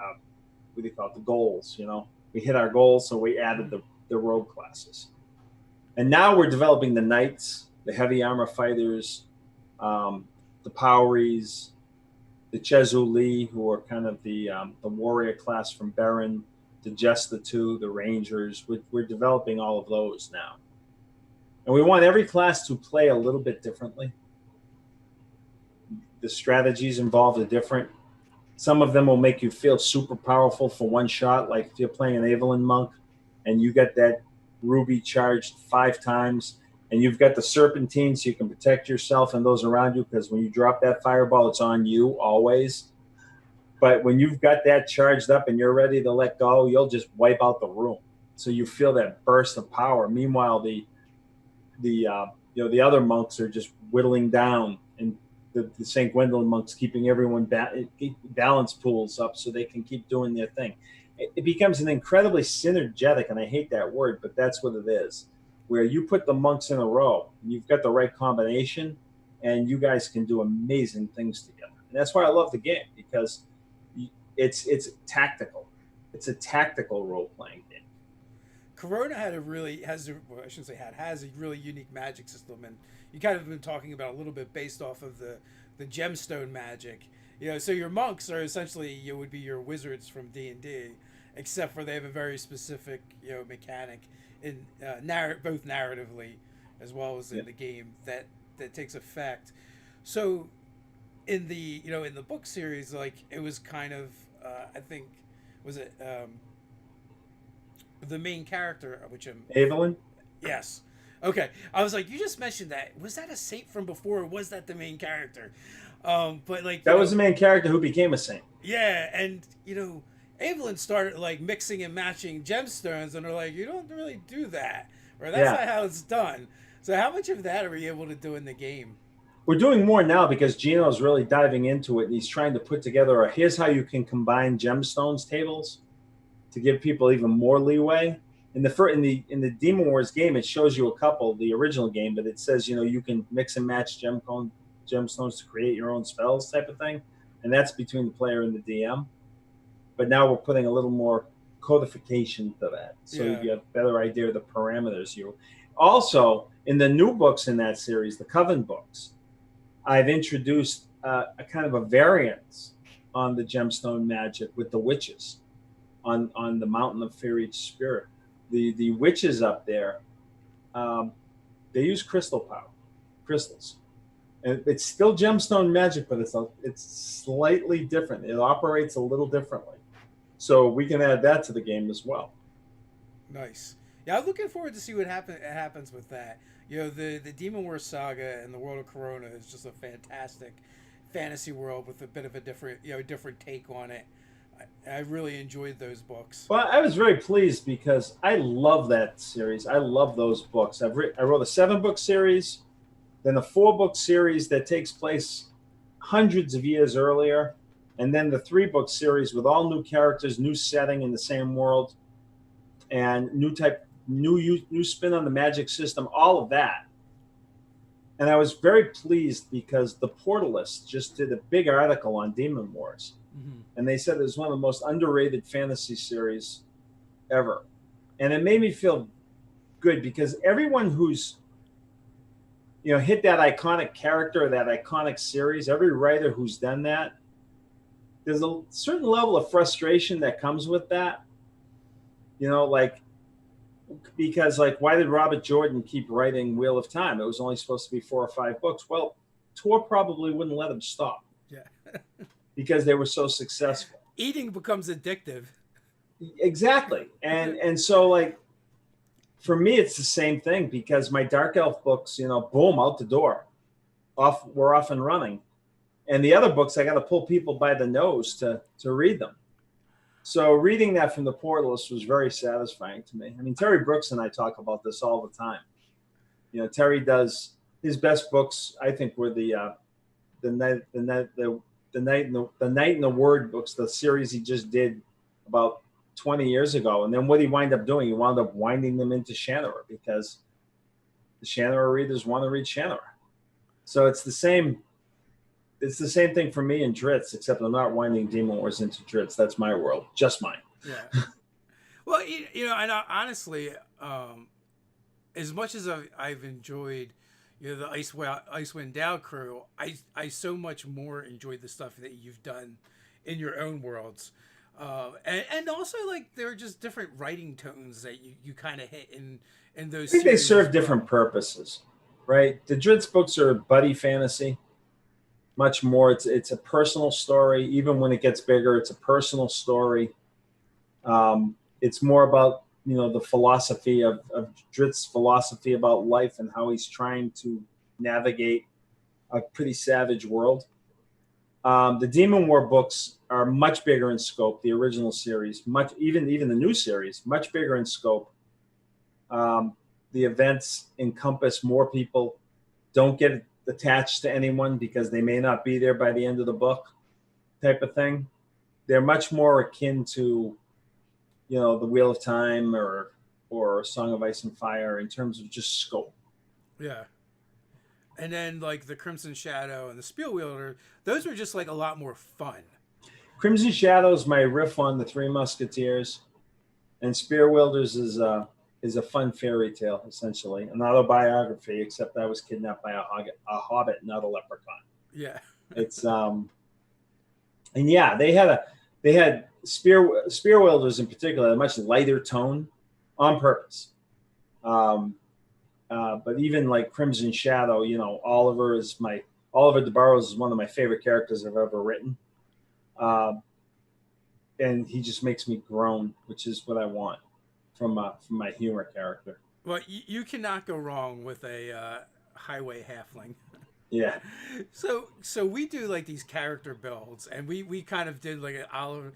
what do you call it? The goals. You know, we hit our goals, so we added the rogue classes. And now we're developing the knights, the heavy armor fighters, the Poweries, the Chezuli, who are kind of the warrior class from Baron, the Just the Two, the Rangers. We're developing all of those now. And we want every class to play a little bit differently. The strategies involved are different. Some of them will make you feel super powerful for one shot, like if you're playing an Evelyn monk and you get that ruby charged 5 times, and you've got the serpentine so you can protect yourself and those around you, because when you drop that fireball, it's on you always. But when you've got that charged up and you're ready to let go, you'll just wipe out the room. So you feel that burst of power. Meanwhile, the other monks are just whittling down, and the St. Gwendolyn monks keeping everyone balance pools up so they can keep doing their thing. It becomes an incredibly synergetic, and I hate that word, but that's what it is, where you put the monks in a row and you've got the right combination and you guys can do amazing things together. And that's why I love the game, because it's tactical. It's a tactical role-playing game. Corona has a really unique magic system, and you kind of been talking about a little bit based off of the gemstone magic. You know, so your monks are essentially would be your wizards from D&D, except for they have a very specific mechanic in both narratively as well as in the game that takes effect. So in the in the book series, like it was kind of I think was it the main character, which Evelyn? Yes. Okay. I was like, you just mentioned that. Was that a saint from before, or was that the main character? But like That was the main character who became a saint. yeah, and Evelyn started like mixing and matching gemstones, and they're like, you don't really do that, or that's Yeah. not how it's done. So how much of that are you able to do in the game? We're doing more now because Gino's really diving into it, and he's trying to put together a here's how you can combine gemstones tables to give people even more leeway. In the Demon Wars game, it shows you a couple, the original game, but it says you can mix and match gemstones to create your own spells type of thing, and that's between the player and the DM. But now we're putting a little more codification to that, so Yeah. you have a better idea of the parameters. You also in the new books in that series, the Coven books, I've introduced a kind of a variance on the gemstone magic with the witches on the Mountain of Fairy Spirit. The witches up there, um, they use crystals, and it's still gemstone magic, but it's slightly different. It operates a little differently, so we can add that to the game as well. Nice. Yeah, I'm looking forward to see what happens with that. The Demon Wars saga and the World of Corona is just a fantastic fantasy world with a bit of a different take on it. I really enjoyed those books. Well, I was very pleased because I love that series. I love those books. I wrote a 7-book series, then a 4-book series that takes place hundreds of years earlier, and then the 3-book series with all new characters, new setting in the same world, and new spin on the magic system, all of that. And I was very pleased because the Portalist just did a big article on Demon Wars, Mm-hmm. and they said it was one of the most underrated fantasy series ever. And it made me feel good because everyone who's hit that iconic character, that iconic series, every writer who's done that, there's a certain level of frustration that comes with that. Like because like why did Robert Jordan keep writing Wheel of Time? It was only supposed to be 4 or 5 books. Well, Tor probably wouldn't let him stop Yeah. because they were so successful. Eating becomes addictive. Exactly. And so like for me it's the same thing because my Dark Elf books, boom, out the door. We're off and running. And the other books I got to pull people by the nose to read them. So reading that from the Portalist was very satisfying to me. I mean, Terry Brooks and I talk about this all the time. Terry does his best books. I think were the night in the Word books, the series he just did about 20 years ago. And then what he wound up doing, he wound up winding them into Shannara because the Shannara readers want to read Shannara. So it's the same. It's the same thing for me and Drizzt, except I'm not winding Demon Wars into Drizzt. That's my world, just mine. Yeah. Well, and honestly, as much as I've enjoyed, the Icewind Dale crew, I so much more enjoyed the stuff that you've done in your own worlds, and also like there are just different writing tones that you kind of hit in those. I think they series serve as different well. purposes, right? The Drizzt books are buddy fantasy. Much more, it's a personal story. Even when it gets bigger, it's a personal story. It's more about the philosophy of Drizzt's philosophy about life and how he's trying to navigate a pretty savage world. The Demon War books are much bigger in scope. The original series, even the new series, much bigger in scope. The events encompass more people. Don't get attached to anyone because they may not be there by the end of the book, type of thing. They're much more akin to, the Wheel of Time or Song of Ice and Fire in terms of just scope. Yeah. And then like the Crimson Shadow and the Spiel Wielder, those were just like a lot more fun. Crimson Shadow's my riff on the Three Musketeers, and Spear Wielders is a fun fairy tale, essentially an autobiography, except I was kidnapped by a hobbit, not a leprechaun. Yeah. It's and yeah, they had spear wielders in particular a much lighter tone on purpose. But even like Crimson Shadow, Oliver DeBarros is one of my favorite characters I've ever written, and he just makes me groan, which is what I want from my humor character. Well, you cannot go wrong with a highway halfling. Yeah. So we do like these character builds, and we kind of did like an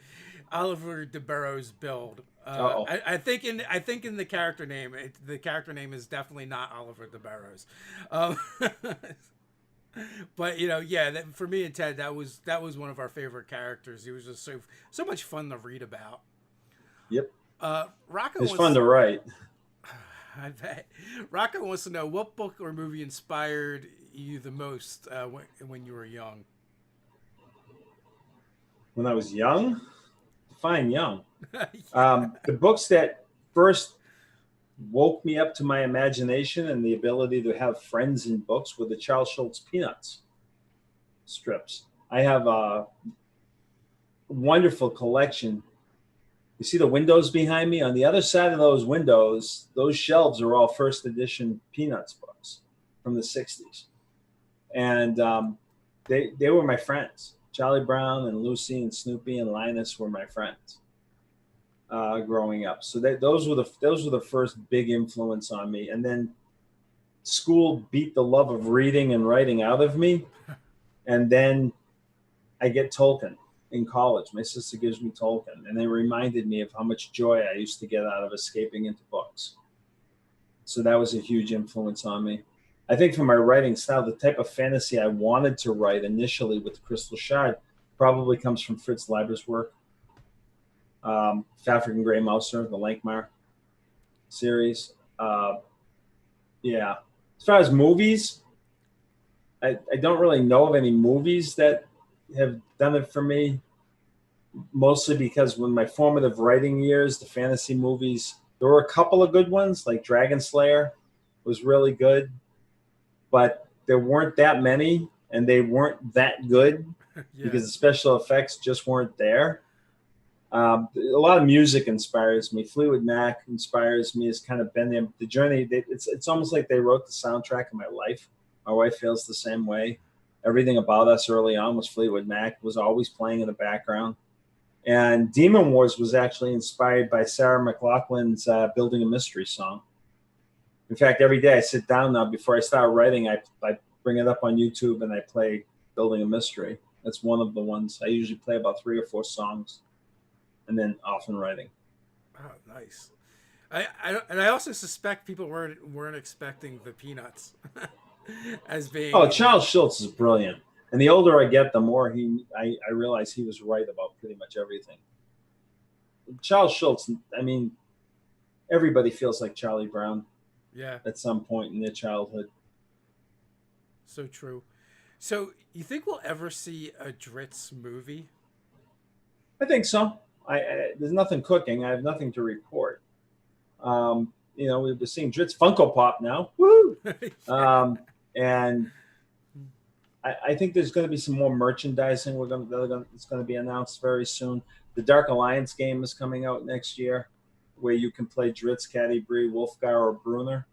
Oliver de Barros build. Uh-oh. I think in the character name, the character name is definitely not Oliver de Barros. But yeah, for me and Ted, that was one of our favorite characters. He was just so much fun to read about. Yep. Rocco It's fun wants to write. I bet Rocco wants to know what book or movie inspired you the most when you were young. When I was young, fine young. Yeah. The books that first woke me up to my imagination and the ability to have friends in books were the Charles Schultz Peanuts strips. I have a wonderful collection. You see the windows behind me? On the other side of those windows, those shelves are all first edition Peanuts books from the 60s. And they were my friends. Charlie Brown and Lucy and Snoopy and Linus were my friends growing up. So those were the first big influence on me. And then school beat the love of reading and writing out of me. And then I get Tolkien in college. My sister gives me Tolkien, and they reminded me of how much joy I used to get out of escaping into books. So that was a huge influence on me. I think for my writing style, the type of fantasy I wanted to write initially with Crystal Shard probably comes from Fritz Leiber's work. Fafhrd and Grey Mouser, the Lankmar series. Yeah. As far as movies, I don't really know of any movies that have done it for me, mostly because when my formative writing years, the fantasy movies, there were a couple of good ones, like Dragon Slayer was really good, but there weren't that many, and they weren't that good Yeah. because the special effects just weren't there. A lot of music inspires me. Fleetwood Mac inspires me. Has kind of been the journey. It's almost like they wrote the soundtrack of my life. My wife feels the same way. Everything about us early on was Fleetwood Mac. Was always playing in the background. And Demon Wars was actually inspired by Sarah McLachlan's "Building a Mystery" song. In fact, every day I sit down now before I start writing, I bring it up on YouTube and I play "Building a Mystery." That's one of the ones. I usually play about 3 or 4 songs, and then off and writing. Oh, nice. And I also suspect people weren't expecting the Peanuts as being. Oh, Charles Schultz is brilliant. And the older I get, the more I realize he was right about pretty much everything. Charles Schultz, I mean, everybody feels like Charlie Brown Yeah, at some point in their childhood. so true. So you think we'll ever see a Drizzt movie? I think so. There's nothing cooking. I have nothing to report. We're seeing Drizzt Funko Pop now. Woo! Yeah. And I think there's going to be some more merchandising. It's going to be announced very soon. The Dark Alliance game is coming out next year, where you can play Drizzt, Catti-brie, Wolfgar, or Bruner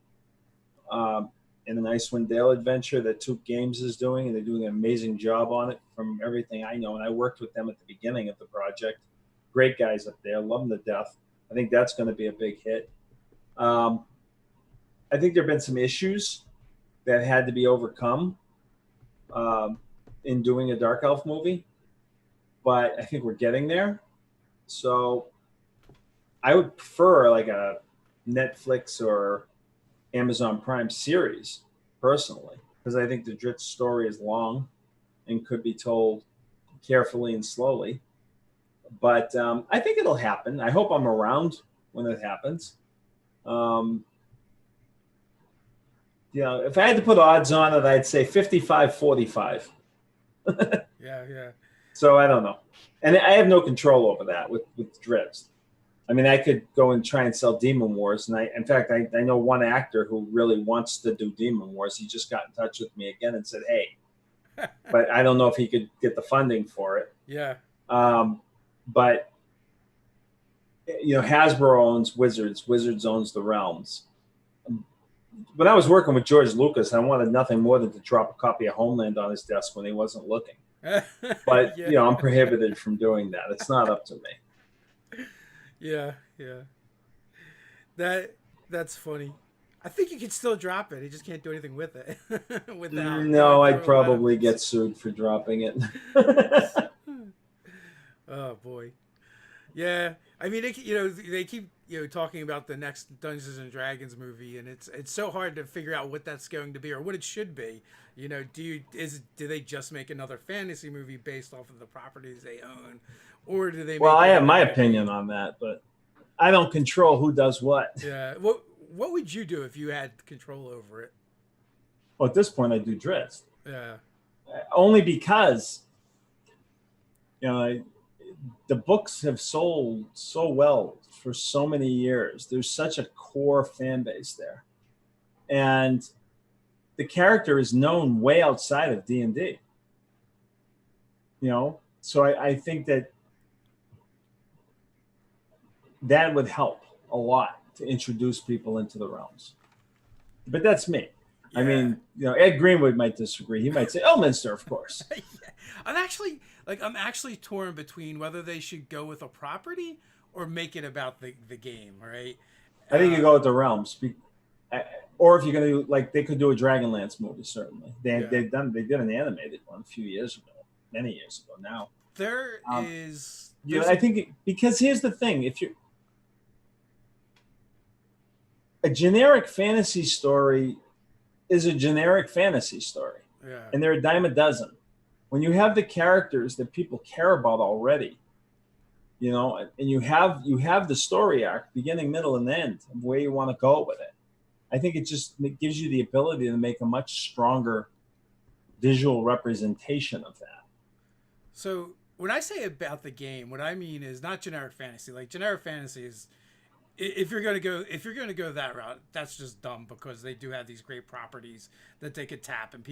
in an Icewind Dale adventure that Took Games is doing, and they're doing an amazing job on it from everything I know. And I worked with them at the beginning of the project. Great guys up there, love them to death. I think that's going to be a big hit. I think there have been some issues that had to be overcome in doing a Dark Elf movie, but I think we're getting there. So I would prefer like a Netflix or Amazon Prime series personally, because I think the Drizzt story is long and could be told carefully and slowly. But I think it'll happen. I hope I'm around when it happens. If I had to put odds on it, I'd say 55-45. Yeah. So I don't know. And I have no control over that with Drizzt. I mean, I could go and try and sell Demon Wars. And in fact, I know one actor who really wants to do Demon Wars. He just got in touch with me again and said, hey, but I don't know if he could get the funding for it. Yeah. But Hasbro owns Wizards. Wizards owns the Realms. When I was working with George Lucas, I wanted nothing more than to drop a copy of Homeland on his desk when he wasn't looking. But Yeah. I'm prohibited from doing that. It's not up to me. Yeah. That's funny. I think you can still drop it. You just can't do anything with it without No, going I'd through a lot of probably get sued for dropping it. Oh boy. Yeah, I mean, they keep talking about the next Dungeons and Dragons movie, and it's so hard to figure out what that's going to be or what it should be. Do they just make another fantasy movie based off of the properties they own, or do they Well, make I it have my about the opinion game? on that, but I don't control who does what. Yeah. What would you do if you had control over it? Well, at this point, I do Drizzt. Yeah. Only because you know the books have sold so well for so many years. There's such a core fan base there, and the character is known way outside of D&D. So I think that would help a lot to introduce people into the realms. But that's me. I Yeah. mean, Ed Greenwood might disagree. He might say Elminster, of course. Yeah. I'm actually torn between whether they should go with a property or make it about the game, right? I think you Uh, go with the realms, or if you're going to do, like, they could do a Dragonlance movie. Certainly, yeah. they did an animated one a few years ago, many years ago now. There Um, is you know, there's I a think because here's the thing: if you a generic fantasy story is a generic fantasy story, yeah. and they're a dime a dozen. When you have the characters that people care about already, and you have the story arc, beginning, middle, and end of where you want to go with it. I think it gives you the ability to make a much stronger visual representation of that. So when I say about the game, what I mean is not generic fantasy. Like generic fantasy is if you're gonna go that route, that's just dumb because they do have these great properties that they could tap and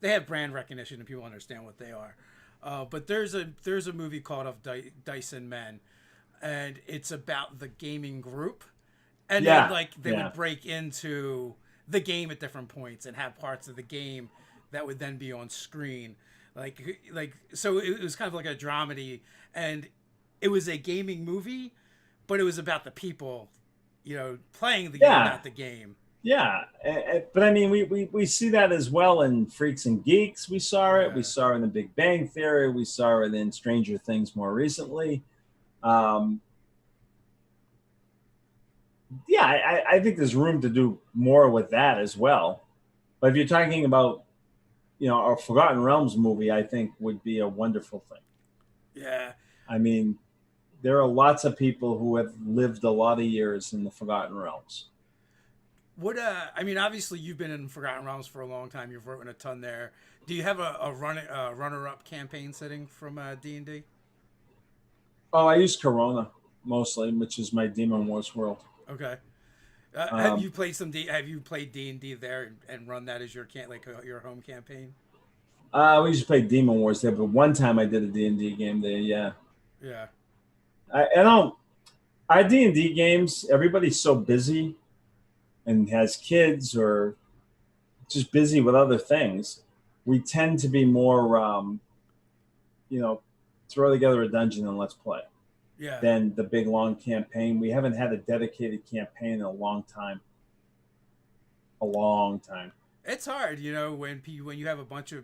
they have brand recognition and people understand what they are. But there's a movie called Of Dice and Men, and it's about the gaming group, and then Yeah, like they yeah, would break into the game at different points and have parts of the game that would then be on screen, so it was kind of like a dramedy, and it was a gaming movie, but it was about the people, playing the game, yeah, not the game. yeah. But I mean, we see that as well in Freaks and Geeks. We saw it. We Yeah. saw it in The Big Bang Theory. We saw it in Stranger Things more recently. Um, yeah, I think there's room to do more with that as well. But if you're talking about, a Forgotten Realms movie, I think would be a wonderful thing. Yeah. I mean, there are lots of people who have lived a lot of years in the Forgotten Realms. I mean, obviously you've been in Forgotten Realms for a long time. You've written a ton there. Do you have a runner up campaign setting from D&D? Oh, I use Corona mostly, which is my Demon Wars world. Okay. Um, Have you played D&D there and run that as your home campaign? we used to play Demon Wars there, but one time I did a D&D game there. Yeah, Yeah. I don't. Our D&D games, everybody's so busy and has kids or just busy with other things. We tend to be more, you know, throw together a dungeon and let's play Yeah. than the big long campaign. We haven't had a dedicated campaign in a long time. A long time. It's hard, when you have a bunch of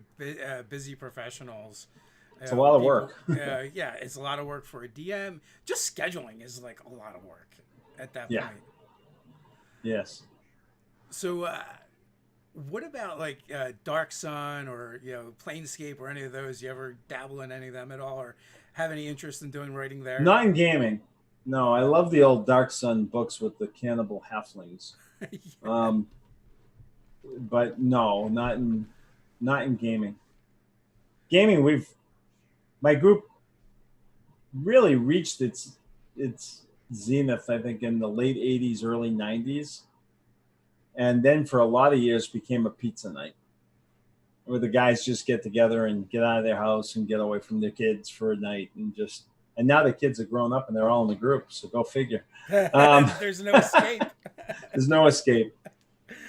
busy professionals. It's a lot of work. Yeah, it's a lot of work for a DM. Just scheduling is like a lot of work at that Yeah. point. Yes. So, what about like Dark Sun or Planescape or any of those? You ever dabble in any of them at all, or have any interest in doing writing there? Not in gaming. No, I love the old Dark Sun books with the cannibal halflings. Um, but no, not in gaming. Gaming, my group really reached its zenith, I think, in the late '80s, early '90s, and then for a lot of years became a pizza night, where the guys just get together and get out of their house and get away from their kids for a night and now the kids are grown up and they're all in the group, so go figure. There's no escape. There's no escape,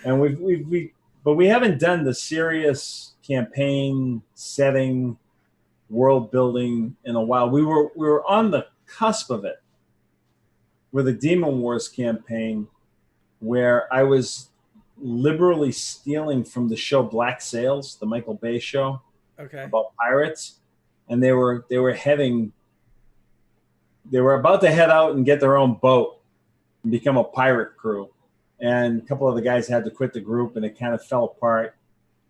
and but we haven't done the serious campaign setting, world building in a while. We were on the cusp of it with a Demon Wars campaign, where I was liberally stealing from the show Black Sails, the Michael Bay show Okay. about pirates, and they were about to head out and get their own boat and become a pirate crew. And a couple of the guys had to quit the group, and it kind of fell apart.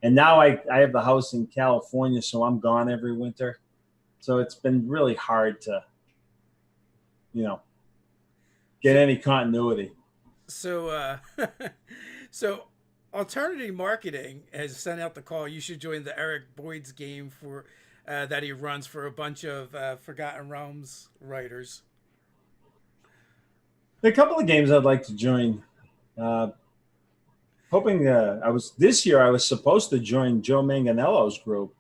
And now I have the house in California, so I'm gone every winter. So it's been really hard to, get any continuity. So, so Alternative Marketing has sent out the call. You should join the Eric Boyd's game for that he runs for a bunch of Forgotten Realms writers. A couple of games I'd like to join. Hoping this year I was supposed to join Joe Manganiello's group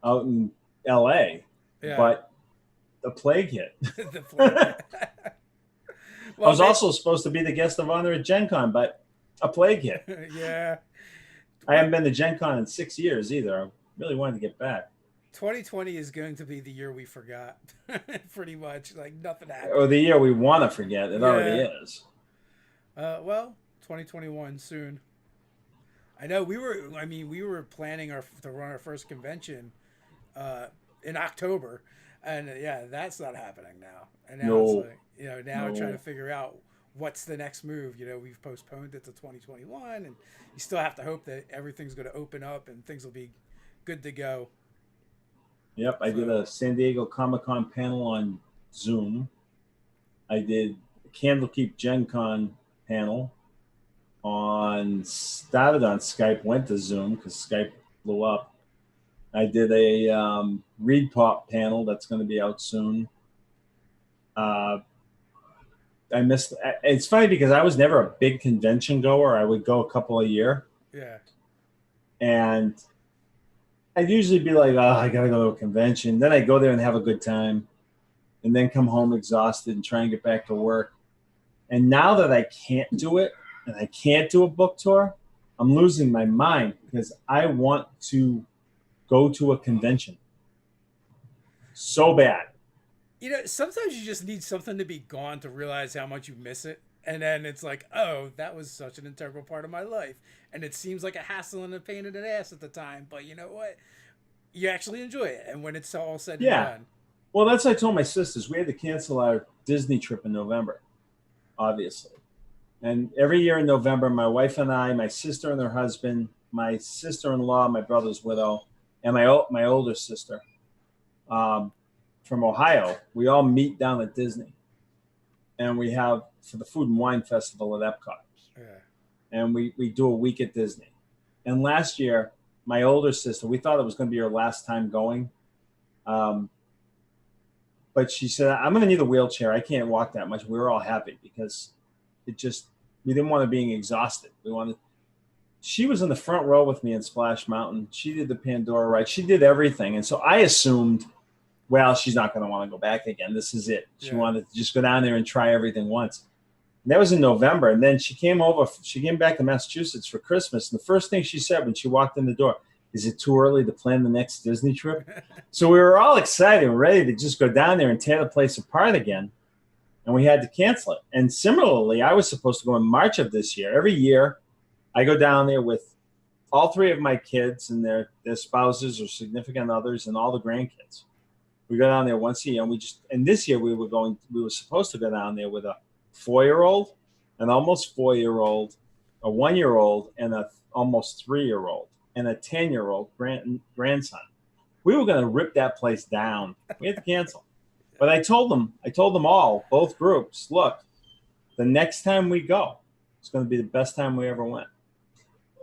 out in L.A., but the plague hit. The plague. Well, I was also supposed to be the guest of honor at Gen Con, but a plague hit. Yeah. I haven't been to Gen Con in 6 years either. I really wanted to get back. 2020 is going to be the year we forgot. Pretty much. Like nothing happened. Or the year we want to forget. It already is. Well, 2021 soon. I know we were planning to run our first convention in October, and that's not happening now. And now it's like, we're trying to figure out what's the next move. We've postponed it to 2021, and you still have to hope that everything's going to open up and things will be good to go. Yep, I did a San Diego Comic-Con panel on Zoom. I did a Candlekeep Gen Con panel started on Skype, went to Zoom because Skype blew up. I did a Read Pop panel that's going to be out soon. I missed. It's funny because I was never a big convention goer. I would go a couple a year. Yeah. And I'd usually be like, I got to go to a convention. Then I'd go there and have a good time and then come home exhausted and try and get back to work. And now that I can't do it and I can't do a book tour, I'm losing my mind because I want to go to a convention so bad. Sometimes you just need something to be gone to realize how much you miss it. And then it's like, oh, that was such an integral part of my life. And it seems like a hassle and a pain in the ass at the time. But you know what? You actually enjoy it. And when it's all said and done. Well, that's what I told my sisters. We had to cancel our Disney trip in November, obviously. And every year in November, my wife and I, my sister and her husband, my sister-in-law, my brother's widow, and my older sister from Ohio, we all meet down at Disney. And we have for the Food and Wine Festival at Epcot. Yeah. And we do a week at Disney. And last year, my older sister, we thought it was going to be her last time going. But she said, I'm going to need a wheelchair. I can't walk that much. We were all happy because we didn't want to be exhausted. She was in the front row with me in Splash Mountain. She did the Pandora ride. She did everything. And so I assumed, well, she's not going to want to go back again. This is it. She wanted to just go down there and try everything once. And that was in November. And then she came back to Massachusetts for Christmas. And the first thing she said when she walked in the door, is it too early to plan the next Disney trip? So we were all excited and ready to just go down there and tear the place apart again. And we had to cancel it. And similarly, I was supposed to go in March of this year. Every year, I go down there with all three of my kids and their spouses or significant others and all the grandkids. We go down there once a year, and this year we were supposed to go down there with a 4-year-old, an almost 4-year-old, a 1-year-old, and a almost 3-year-old, and a 10-year-old grandson. We were going to rip that place down. We had to cancel. But I told them all, both groups, look, the next time we go, it's going to be the best time we ever went.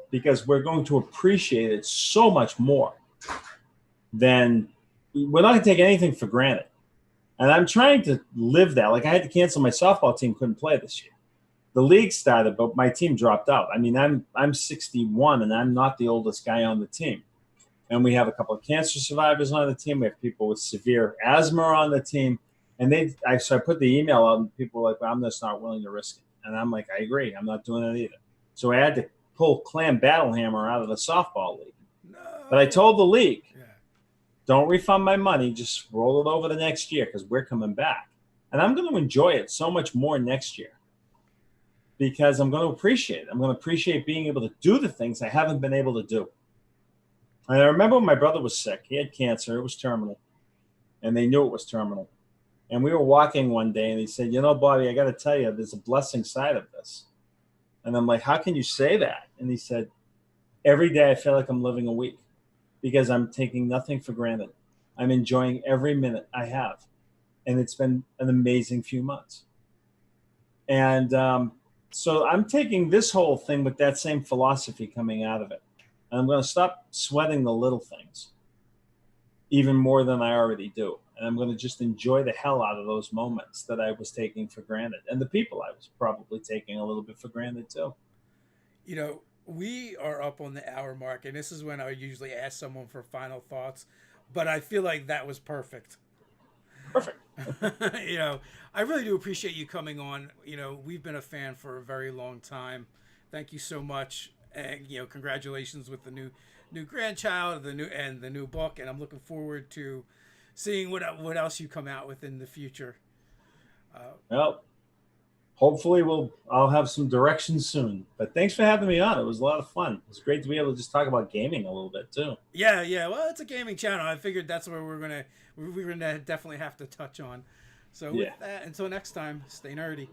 Because we're going to appreciate it so much more than we're not going to take anything for granted. And I'm trying to live that. Like I had to cancel my softball team, couldn't play this year. The league started, but my team dropped out. I mean, I'm 61 and I'm not the oldest guy on the team. And we have a couple of cancer survivors on the team. We have people with severe asthma on the team. And so I put the email out and people were like, well, I'm just not willing to risk it. And I'm like, I agree. I'm not doing it either. So I had to pull Clam Battlehammer out of the softball league. No. But I told the league, don't refund my money. Just roll it over the next year because we're coming back. And I'm going to enjoy it so much more next year. because I'm going to appreciate it. I'm going to appreciate being able to do the things I haven't been able to do. And I remember when my brother was sick. He had cancer. It was terminal. And they knew it was terminal. And we were walking one day, and he said, you know, Bobby, I got to tell you, there's a blessing side of this. And I'm like, how can you say that? And he said, every day I feel like I'm living a week because I'm taking nothing for granted. I'm enjoying every minute I have. And it's been an amazing few months. And so I'm taking this whole thing with that same philosophy coming out of it. And I'm going to stop sweating the little things even more than I already do. And I'm going to just enjoy the hell out of those moments that I was taking for granted. And the people I was probably taking a little bit for granted too. You know, we are up on the hour mark, and this is when I usually ask someone for final thoughts. But I feel like that was perfect. Perfect. You know, I really do appreciate you coming on. You know, we've been a fan for a very long time. Thank you so much. And, you know, congratulations with the new grandchild, the new book, and I'm looking forward to seeing what else you come out with in the future. Well, hopefully I'll have some direction soon. But thanks for having me on. It was a lot of fun. It was great to be able to just talk about gaming a little bit too. Yeah. Well, it's a gaming channel. I figured that's where we're gonna definitely have to touch on. So with that, until next time, stay nerdy.